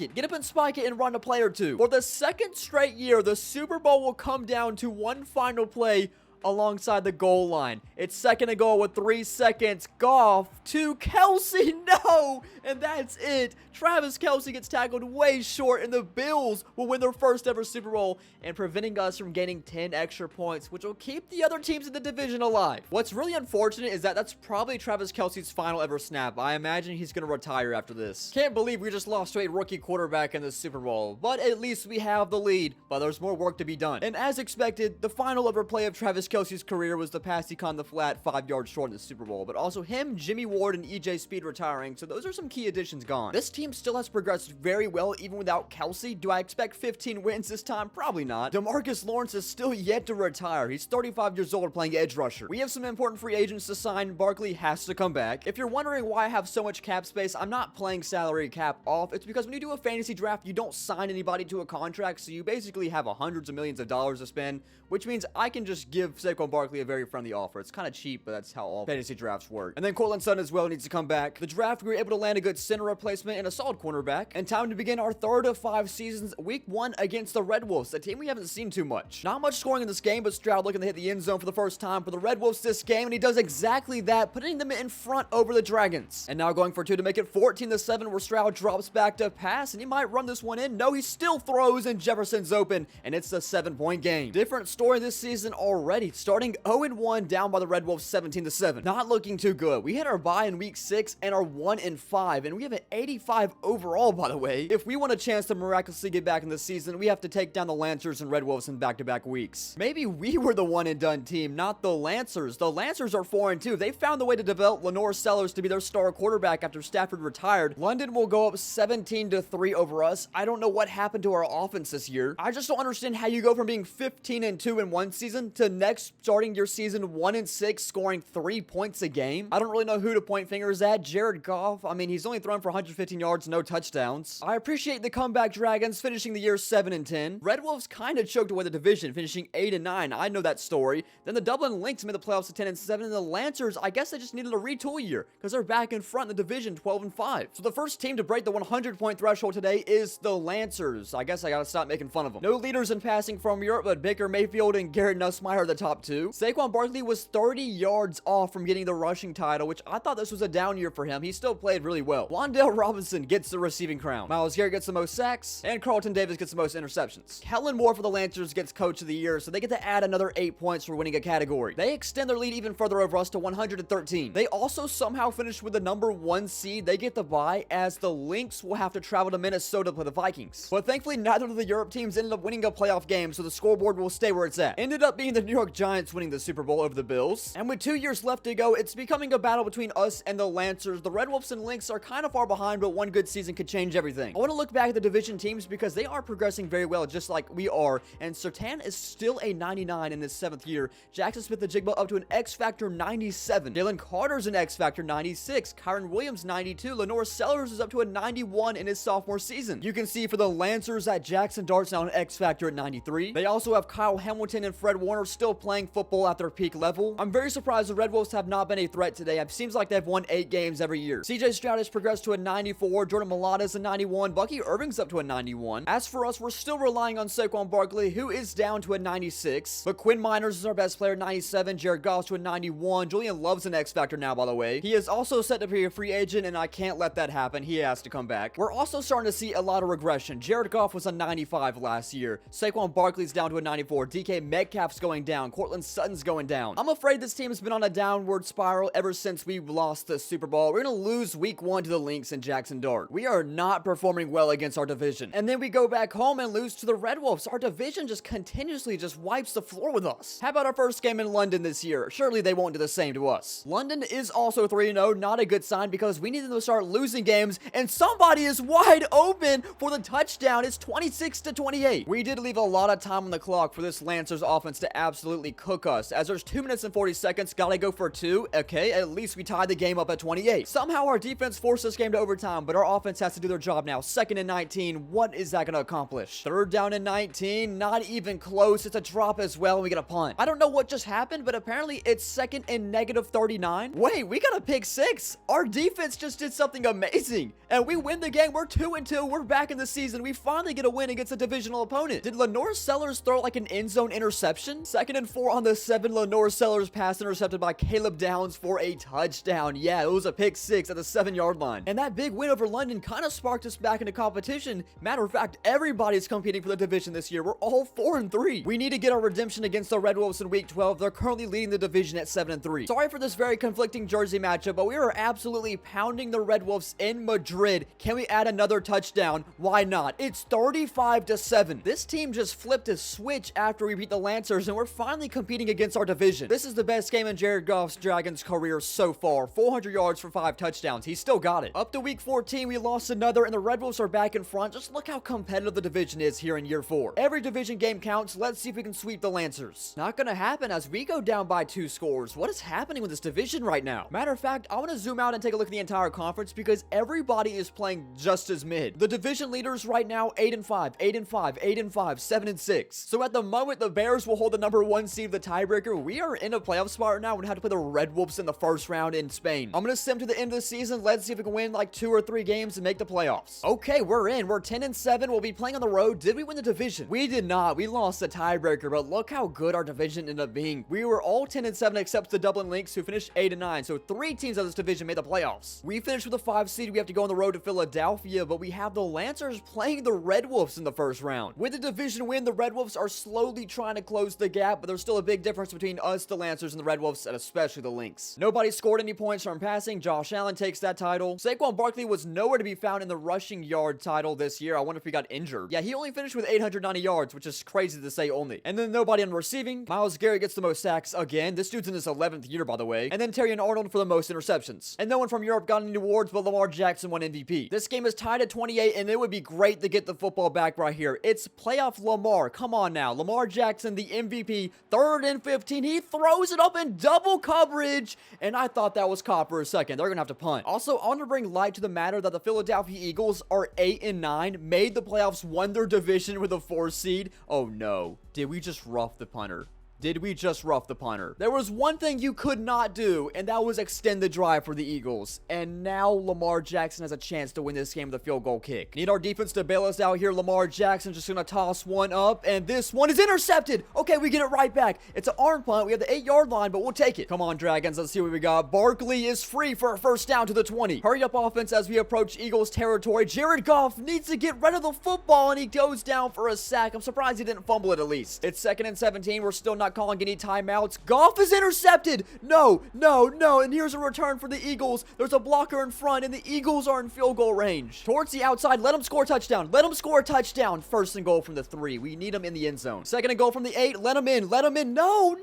it. Get up and spike it and run a play or two. For the 2nd straight year, the Super Bowl will come down to one final play alongside the goal line. It's 2nd and goal with 3 seconds. Goff to Kelce. No! And that's it. Travis Kelce gets tackled way short, and the Bills will win their first ever Super Bowl and preventing us from gaining 10 extra points, which will keep the other teams in the division alive. What's really unfortunate is that that's probably Travis Kelce's final ever snap. I imagine he's going to retire after this. Can't believe we just lost to a rookie quarterback in the Super Bowl, but at least we have the lead, but there's more work to be done. And as expected, the final ever play of Travis Kelsey's career was the pass he caught in the flat 5 yards short in the Super Bowl, but also him, Jimmy Ward, and EJ Speed retiring, so those are some key additions gone. This team still has progressed very well even without Kelsey. Do I expect 15 wins this time? Probably not. DeMarcus Lawrence is still yet to retire. He's 35 years old playing edge rusher. We have some important free agents to sign. Barkley has to come back. If you're wondering why I have so much cap space, I'm not playing salary cap off. It's because when you do a fantasy draft, you don't sign anybody to a contract, so you basically have hundreds of millions of dollars to spend, which means I can just give Saquon Barkley a very friendly offer. It's kind of cheap, but that's how all fantasy drafts work. And then Cortland Sutton as well needs to come back. The draft, we were able to land a good center replacement and a solid cornerback. And time to begin our third of 5 seasons, week 1 against the Red Wolves, a team we haven't seen too much. Not much scoring in this game, but Stroud looking to hit the end zone for the first time for the Red Wolves this game, and he does exactly that, putting them in front over the Dragons. And now going for 2 to make it 14-7, where Stroud drops back to pass, and he might run this one in. No, he still throws, and Jefferson's open, and it's a 7-point game. Different story this season already, starting 0-1 down by the Red Wolves 17-7. Not looking too good. We had our bye in week 6 and are 1-5, and we have an 85 overall, by the way. If we want a chance to miraculously get back in the season, we have to take down the Lancers and Red Wolves in back-to-back weeks. Maybe we were the one-and-done team, not the Lancers. The Lancers are 4-2. They found the way to develop Lenore Sellers to be their star quarterback after Stafford retired. London will go up 17-3 over us. I don't know what happened to our offense this year. I just don't understand how you go from being 15-2 in one season to next starting your season 1-6, scoring 3 points a game. I don't really know who to point fingers at. Jared Goff, I mean, he's only thrown for 115 yards, no touchdowns. I appreciate the comeback Dragons finishing the year 7-10. Red Wolves kind of choked away the division, finishing 8-9. I know that story. Then the Dublin Lynx made the playoffs at 10-7, and the Lancers, I guess they just needed a retool year because they're back in front in the division 12-5. So the first team to break the 100-point threshold today is the Lancers. I guess I gotta stop making fun of them. No leaders in passing from Europe, but Baker Mayfield and Garrett Nussmeier are the top 2. Saquon Barkley was 30 yards off from getting the rushing title, which I thought this was a down year for him. He still played really well. Wan'Dale Robinson gets the receiving crown. Myles Garrett gets the most sacks, and Carlton Davis gets the most interceptions. Kellen Moore for the Lancers gets Coach of the Year, so they get to add another 8 points for winning a category. They extend their lead even further over us to 113. They also somehow finished with the number 1 seed. They get the bye, as the Lynx will have to travel to Minnesota to play the Vikings. But thankfully, neither of the Europe teams ended up winning a playoff game, so the scoreboard will stay where it's at. Ended up being the New York Giants winning the Super Bowl over the Bills. And with 2 years left to go, it's becoming a battle between us and the Lancers. The Red Wolves and Lynx are kind of far behind, but one good season could change everything. I want to look back at the division teams because they are progressing very well, just like we are. And Sertan is still a 99 in his 7th year. Jackson Smith-Njigba up to an X Factor 97. Jalen Carter's an X Factor 96. Kyron Williams 92. Lenore Sellers is up to a 91 in his sophomore season. You can see for the Lancers that Jackson Dart's now an X Factor at 93. They also have Kyle Hamilton and Fred Warner still playing football at their peak level. I'm very surprised the Red Wolves have not been a threat today. It seems like they've won 8 games every year. CJ Stroud has progressed to a 94. Jordan Mailata's a 91. Bucky Irving's up to a 91. As for us, we're still relying on Saquon Barkley, who is down to a 96. But Quinn Miners is our best player, 97. Jared Goff to a 91. Julian Love's an X Factor now, by the way. He is also set to be a free agent, and I can't let that happen. He has to come back. We're also starting to see a lot of regression. Jared Goff was a 95 last year. Saquon Barkley's down to a 94. DK Metcalf's going down. Cortland Sutton's going down. I'm afraid this team has been on a downward spiral ever since we lost the Super Bowl. We're going to lose week 1 to the Lynx and Jackson Dart. We are not performing well against our division. And then we go back home and lose to the Red Wolves. Our division just continuously just wipes the floor with us. How about our first game in London this year? Surely they won't do the same to us. London is also 3-0, not a good sign because we need them to start losing games, and somebody is wide open for the touchdown. It's 26-28. We did leave a lot of time on the clock for this Lancers offense to absolutely cook us, as there's 2 minutes and 40 seconds. Gotta go for 2. Okay, at least we tied the game up at 28. Somehow our defense forced this game to overtime, but our offense has to do their job now. 2nd and 19. What is that gonna accomplish? 3rd down and 19. Not even close. It's a drop as well, and we get a punt. I don't know what just happened, but apparently it's 2nd and -39. Wait, we got a pick 6. Our defense just did something amazing, and we win the game. We're 2-2. We're back in the season. We finally get a win against a divisional opponent. Did Lenore Sellers throw like an end zone interception? 2nd and 4 on the 7. Lenore Sellers pass intercepted by Caleb Downs for a touchdown. Yeah, it was a pick 6 at the 7-yard line. And that big win over London kind of sparked us back into competition. Matter of fact, everybody's competing for the division this year. We're all 4-3. We need to get our redemption against the Red Wolves in week 12. They're currently leading the division at 7-3. Sorry for this very conflicting jersey matchup, but we are absolutely pounding the Red Wolves in Madrid. Can we add another touchdown? Why not? It's 35-7. This team just flipped a switch after we beat the Lancers, and we're finally finally competing against our division. This is the best game in Jared Goff's Dragons career so far. 400 yards for 5 touchdowns. He still got it. Up to week 14, we lost another, and the Red Wolves are back in front. Just look how competitive the division is here in year 4. Every division game counts. Let's see if we can sweep the Lancers. Not gonna happen as we go down by 2 scores. What is happening with this division right now? Matter of fact, I want to zoom out and take a look at the entire conference because everybody is playing just as mid. The division leaders right now, 8-5, 8-5, 8-5, 7-6. So at the moment, the Bears will hold the number 1 seed of the tiebreaker. We are in a playoff spot right now. We're gonna have to play the Red Wolves in the first round in Spain. I'm gonna sim to the end of the season. Let's see if we can win like 2 or 3 games and make the playoffs. Okay, we're in. We're 10-7. We'll be playing on the road. Did we win the division? We did not. We lost the tiebreaker, but look how good our division ended up being. We were all 10-7 except the Dublin Lynx, who finished 8-9. So 3 teams of this division made the playoffs. We finished with a 5 seed. We have to go on the road to Philadelphia, but we have the Lancers playing the Red Wolves in the first round. With the division win, the Red Wolves are slowly trying to close the gap, but there's still a big difference between us, the Lancers, and the Red Wolves, and especially the Lynx. Nobody scored any points from passing. Josh Allen takes that title. Saquon Barkley was nowhere to be found in the rushing yard title this year. I wonder if he got injured. Yeah, he only finished with 890 yards, which is crazy to say only. And then nobody on receiving. Myles Garrett gets the most sacks again. This dude's in his 11th year, by the way. And then Terrion Arnold for the most interceptions. And no one from Europe got any awards, but Lamar Jackson won MVP. This game is tied at 28, and it would be great to get the football back right here. It's playoff Lamar. Come on now. Lamar Jackson, the MVP, 3rd and 15. He throws it up in double coverage, and I thought that was caught for a second. They're gonna have to punt. Also, I want to bring light to the matter that the Philadelphia Eagles are 8-9, made the playoffs, won their division with a 4 seed. Oh no. Did we just rough the punter? Did we just rough the punter? There was one thing you could not do, and that was extend the drive for the Eagles. And now Lamar Jackson has a chance to win this game with a field goal kick. Need our defense to bail us out here. Lamar Jackson just gonna toss one up, and this one is intercepted. Okay, we get it right back. It's an arm punt. We have the 8-yard line, but we'll take it. Come on, Dragons. Let's see what we got. Barkley is free for a first down to the 20. Hurry up offense as we approach Eagles territory. Jared Goff needs to get rid of the football, and he goes down for a sack. I'm surprised he didn't fumble it at least. It's 2nd and 17. We're still not calling any timeouts. Goff is intercepted. No. And here's a return for the Eagles. There's a blocker in front, and the Eagles are in field goal range. Towards the outside. Let them score a touchdown. Let them score a touchdown. 1st and goal from the 3. We need them in the end zone. 2nd and goal from the 8. Let them in. No.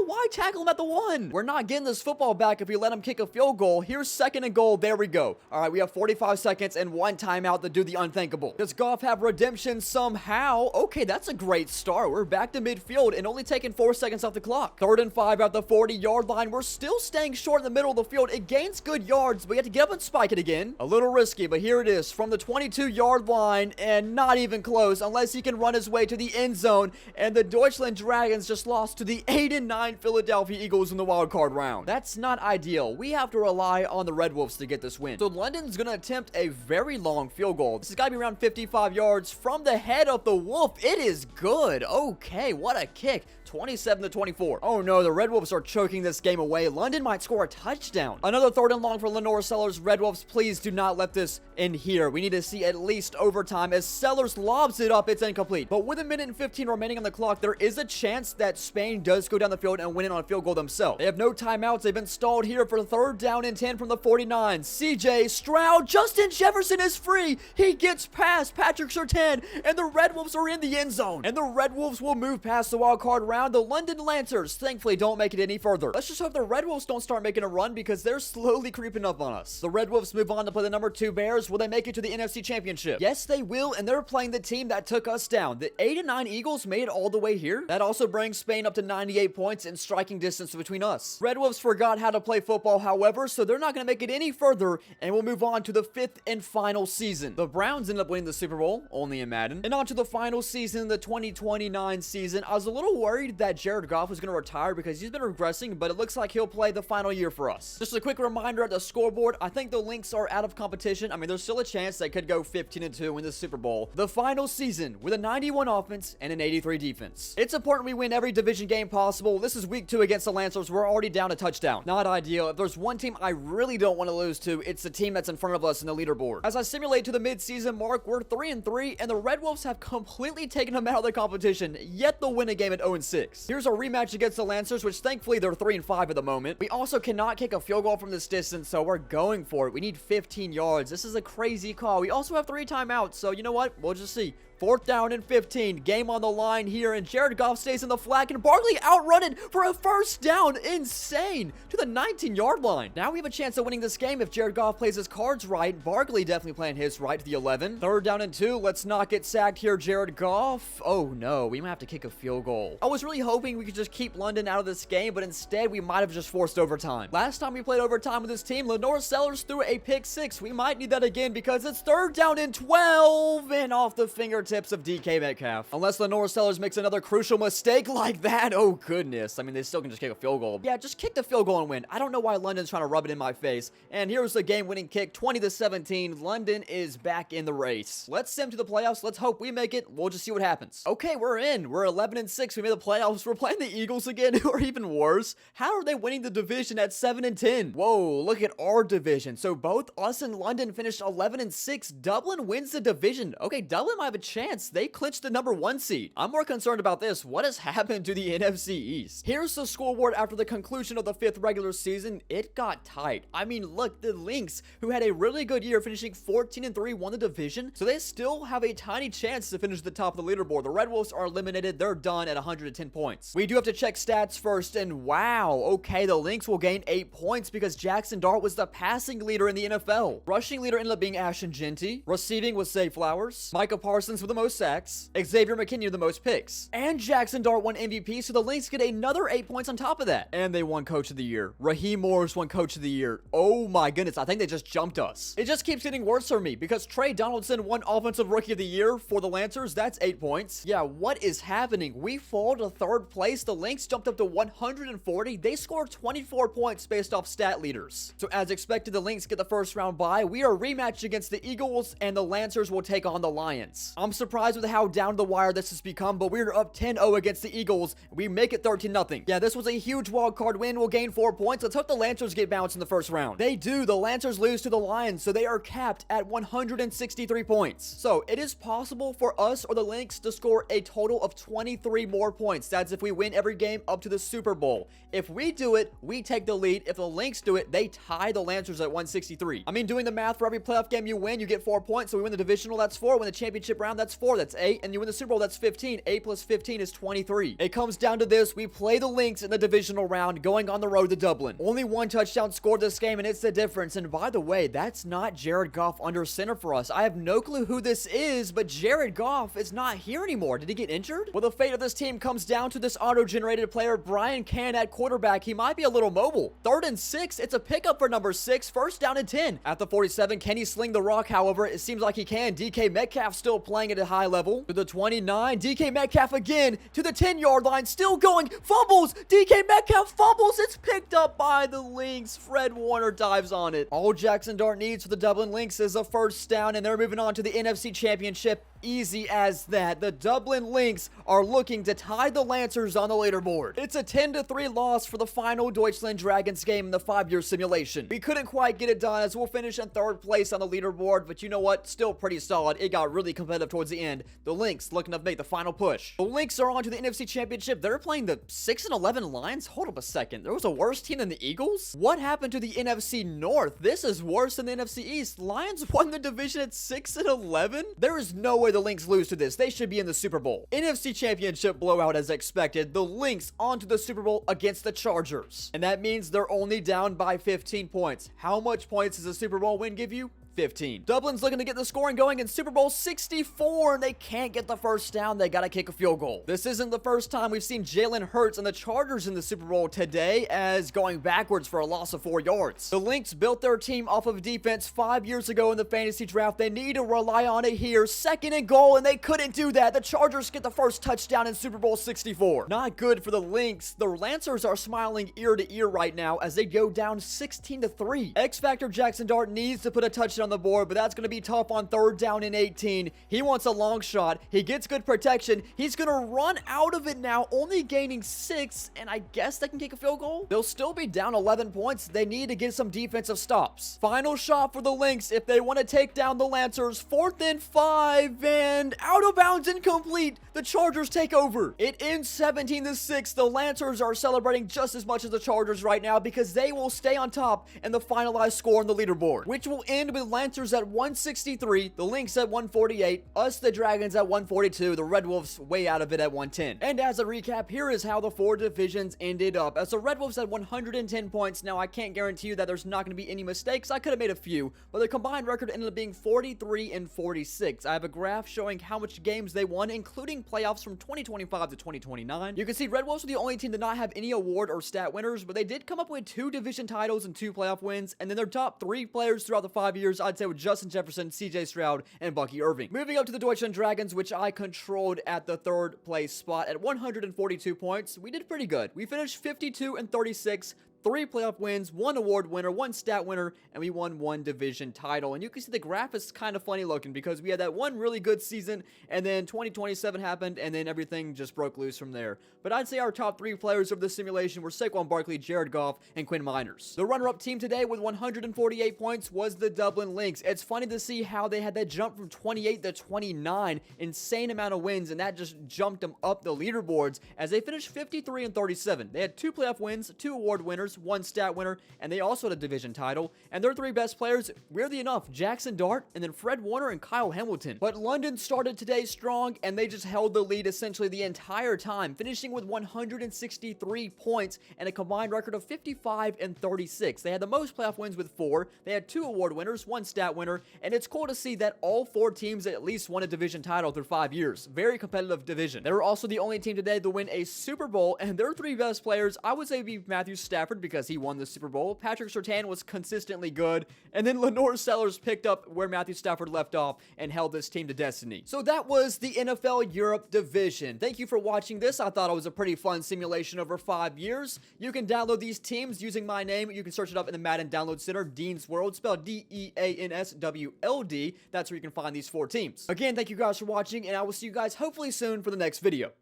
Why tackle him at the 1? We're not getting this football back if we let him kick a field goal. Here's 2nd and goal. There we go. All right, we have 45 seconds and 1 timeout to do the unthinkable. Does Goff have redemption somehow? Okay, that's a great start. We're back to midfield and only taking 4 seconds off the clock. 3rd and 5 at the 40-yard line. We're still staying short in the middle of the field. It gains good yards, but we have to get up and spike it again. A little risky, but here it is from the 22-yard line, and not even close unless he can run his way to the end zone. And the Deutschland Dragons just lost to the 8-9 Philadelphia Eagles in the wild card round. That's not ideal. We have to rely on the Red Wolves to get this win. So London's gonna attempt a very long field goal. This has got to be around 55 yards from the head of the Wolf. It is good. Okay, what a kick. 27-24. Oh no, the Red Wolves are choking this game away. London might score a touchdown. Another 3rd and long for Lenore Sellers. Red Wolves, please do not let this end here. We need to see at least overtime. As Sellers lobs it up, it's incomplete. But with 1:15 remaining on the clock, there is a chance that Spain does go down the field and win it on a field goal themselves. They have no timeouts. They've been stalled here for 3rd down and 10 from the 49. CJ Stroud, Justin Jefferson is free. He gets past Patrick Surtain, and the Red Wolves are in the end zone. And the Red Wolves will move past the wild card round. The London Lancers thankfully don't make it any further. Let's just hope the Red Wolves don't start making a run because they're slowly creeping up on us. The Red Wolves move on to play the number 2 Bears. Will they make it to the NFC Championship? Yes, they will, and they're playing the team that took us down. The 8-9 Eagles made it all the way here. That also brings Spain up to 98 points in striking distance between us. Red Wolves forgot how to play football, however, so they're not going to make it any further, and we'll move on to the 5th and final season. The Browns end up winning the Super Bowl, only in Madden. And on to the final season, the 2029 season. I was a little worried that Jared Goff was going to retire because he's been regressing, but it looks like he'll play the final year for us. Just a quick reminder at the scoreboard, I think the Lynx are out of competition. I mean, there's still a chance they could go 15-2 win the Super Bowl. The final season with a 91 offense and an 83 defense. It's important we win every division game possible. This is week 2 against the Lancers. We're already down a touchdown. Not ideal. If there's one team I really don't want to lose to, it's the team that's in front of us in the leaderboard. As I simulate to the mid-season mark, we're 3-3, and the Red Wolves have completely taken them out of the competition, yet they'll win a game at 0-6. Here's a rematch against the Lancers, which thankfully they're 3-5 at the moment. We also cannot kick a field goal from this distance, so we're going for it. We need 15 yards. This is a crazy call. We also have 3 timeouts, so you know what? We'll just see. 4th down and 15. Game on the line here, and Jared Goff stays in the flat, and Barkley outrunning for a 1st down. Insane. To the 19-yard line. Now we have a chance of winning this game if Jared Goff plays his cards right. Barkley definitely playing his right to the 11. 3rd down and 2. Let's not get sacked here, Jared Goff. Oh, no. We might have to kick a field goal. I was really hoping we could just keep London out of this game, but instead we might have just forced overtime. Last time we played overtime with this team, Lenore Sellers threw a pick 6. We might need that again because it's 3rd down and 12 and off the fingertips of DK Metcalf. Unless Lenore Sellers makes another crucial mistake like that. Oh, goodness. I mean, they still can just kick a field goal. Yeah, just kick the field goal and win. I don't know why London's trying to rub it in my face. And here's the game-winning kick, 20-17. London is back in the race. Let's sim to the playoffs. Let's hope we make it. We'll just see what happens. Okay, we're in. We're 11-6. We made the playoffs. We're playing the Eagles again, who are even worse. How are they winning the division at 7-10? Whoa, look at our division. So both us and London finished 11-6. Dublin wins the division. Okay, Dublin might have a chance. They clinched the #1 seed. I'm more concerned about this. What has happened to the NFC East? Here's the scoreboard after the conclusion of the 5th regular season. It got tight. I mean, look, the Lynx, who had a really good year finishing 14-3, won the division, so they still have a tiny chance to finish at the top of the leaderboard. The Red Wolves are eliminated. They're done at 110 points. We do have to check stats first, and wow, okay, the Lynx will gain 8 points because Jackson Dart was the passing leader in the NFL. Rushing leader ended up being Ashton Genty. Receiving was Zay Flowers. Micah Parsons with the most sacks. Xavier McKinney with the most picks. And Jackson Dart won MVP, so the Lynx get another 8 points on top of that. And they won Coach of the Year. Raheem Morris won Coach of the Year. Oh my goodness, I think they just jumped us. It just keeps getting worse for me because Trey Donaldson won Offensive Rookie of the Year for the Lancers. That's 8 points. Yeah, what is happening? We fall to 3rd place. The Lynx jumped up to 140. They scored 24 points based off stat leaders. So as expected, the Lynx get the 1st round bye. We are rematched against the Eagles, and the Lancers will take on the Lions. I'm surprised with how down the wire this has become, but we're up 10-0 against the Eagles. We make it 13-0. Yeah, this was a huge wild card win. We'll gain 4 points. Let's hope the Lancers get bounced in the 1st round. They do. The Lancers lose to the Lions, so they are capped at 163 points. So it is possible for us or the Lynx to score a total of 23 more points. That's if we win every game up to the Super Bowl. If we do it, we take the lead. If the Lynx do it, they tie the Lancers at 163. I mean, doing the math, for every playoff game you win, you get 4 points. So we win the divisional, that's 4. Win the championship round, that's 4. That's 8. And you win the Super Bowl, that's 15. 8 plus 15 is 23. It comes down to this. We play the Lynx in the divisional round, going on the road to Dublin. Only 1 touchdown scored this game, and it's the difference. And by the way, that's not Jared Goff under center for us. I have no clue who this is, but Jared Goff is not here anymore. Did he get injured? Well, the fate of this team comes down to this auto-generated player, Brian Can, at quarterback. He might be a little mobile. 3rd and 6. It's a pickup for number 6. 1st down and 10. At the 47, can he sling the rock? However, it seems like he can. DK Metcalf still playing at a high level. To the 29. DK Metcalf again to the 10-yard line. Still going. Fumbles. DK Metcalf fumbles. It's picked up by the Lynx. Fred Warner dives on it. All Jackson Dart needs for the Dublin Lynx is a 1st down, and they're moving on to the NFC Championship. Easy as that. The Dublin Lynx are looking to tie the Lancers on the leaderboard. It's a 10-3 loss for the final Deutschland Dragons game in the 5-year simulation. We couldn't quite get it done as we'll finish in 3rd place on the leaderboard, but you know what? Still pretty solid. It got really competitive towards the end. The Lynx looking to make the final push. The Lynx are on to the NFC Championship. They're playing the 6-11 Lions. Hold up a second. There was a worse team than the Eagles? What happened to the NFC North? This is worse than the NFC East. Lions won the division at 6-11? There is no way the Lynx lose to this. They should be in the Super Bowl. NFC Championship blowout as expected. The Lynx on to the Super Bowl against the Chargers. And that means they're only down by 15 points. How much points does a Super Bowl win give you? 15. Dublin's looking to get the scoring going in Super Bowl 64, and they can't get the 1st down. They gotta kick a field goal. This isn't the first time we've seen Jalen Hurts and the Chargers in the Super Bowl today, as going backwards for a loss of 4 yards. The Lynx built their team off of defense 5 years ago in the fantasy draft. They need to rely on it here. 2nd and goal, and they couldn't do that. The Chargers get the 1st touchdown in Super Bowl 64. Not good for the Lynx. The Lancers are smiling ear to ear right now as they go down 16-3. X-Factor Jackson Dart needs to put a touchdown on the board, but that's going to be tough on 3rd down and 18. He wants a long shot. He gets good protection. He's going to run out of it now, only gaining 6, and I guess they can kick a field goal. They'll still be down 11 points. They need to get some defensive stops. Final shot for the Lynx if they want to take down the Lancers. 4th and 5, and out of bounds, incomplete. The Chargers take over. It ends 17-6. The Lancers are celebrating just as much as the Chargers right now because they will stay on top in the finalized score on the leaderboard, which will end with Lancers at 163, the Lynx at 148, us the Dragons at 142, the Red Wolves way out of it at 110. And as a recap, here is how the 4 divisions ended up. As the Red Wolves had 110 points. Now, I can't guarantee you that there's not going to be any mistakes. I could have made a few, but the combined record ended up being 43 and 46. I have a graph showing how much games they won, including playoffs from 2025 to 2029. You can see Red Wolves were the only team to not have any award or stat winners, but they did come up with 2 division titles and 2 playoff wins, and then their top 3 players throughout the 5 years, I'd say, with Justin Jefferson, CJ Stroud, and Bucky Irving. Moving up to the Deutschland Dragons, which I controlled at the 3rd place spot at 142 points. We did pretty good. We finished 52 and 36, 3 playoff wins, 1 award winner, 1 stat winner, and we won 1 division title. And you can see the graph is kind of funny looking because we had that one really good season, and then 2027 happened, and then everything just broke loose from there. But I'd say our top 3 players of the simulation were Saquon Barkley, Jared Goff, and Quinn Miners. The runner-up team today with 148 points was the Dublin Lynx. It's funny to see how they had that jump from 28 to 29, insane amount of wins, and that just jumped them up the leaderboards as they finished 53 and 37. They had 2 playoff wins, 2 award winners, 1 stat winner, and they also had a division title. And their 3 best players, weirdly enough, Jackson Dart, and then Fred Warner and Kyle Hamilton. But London started today strong, and they just held the lead essentially the entire time, finishing with 163 points and a combined record of 55 and 36. They had the most playoff wins with 4. They had 2 award winners, 1 stat winner, and it's cool to see that all 4 teams at least won a division title through 5 years. Very competitive division. They were also the only team today to win a Super Bowl, and their 3 best players, I would say, be Matthew Stafford because he won the Super Bowl. Patrick Surtain was consistently good, and then Lenore Sellers picked up where Matthew Stafford left off and held this team to destiny. So that was the NFL Europe division. Thank you for watching this. I thought it was a pretty fun simulation over 5 years. You can download these teams using my name. You can search it up in the Madden Download Center, Dean's World, spelled DEANSWLD. That's where you can find these 4 teams. Again, thank you guys for watching, and I will see you guys hopefully soon for the next video.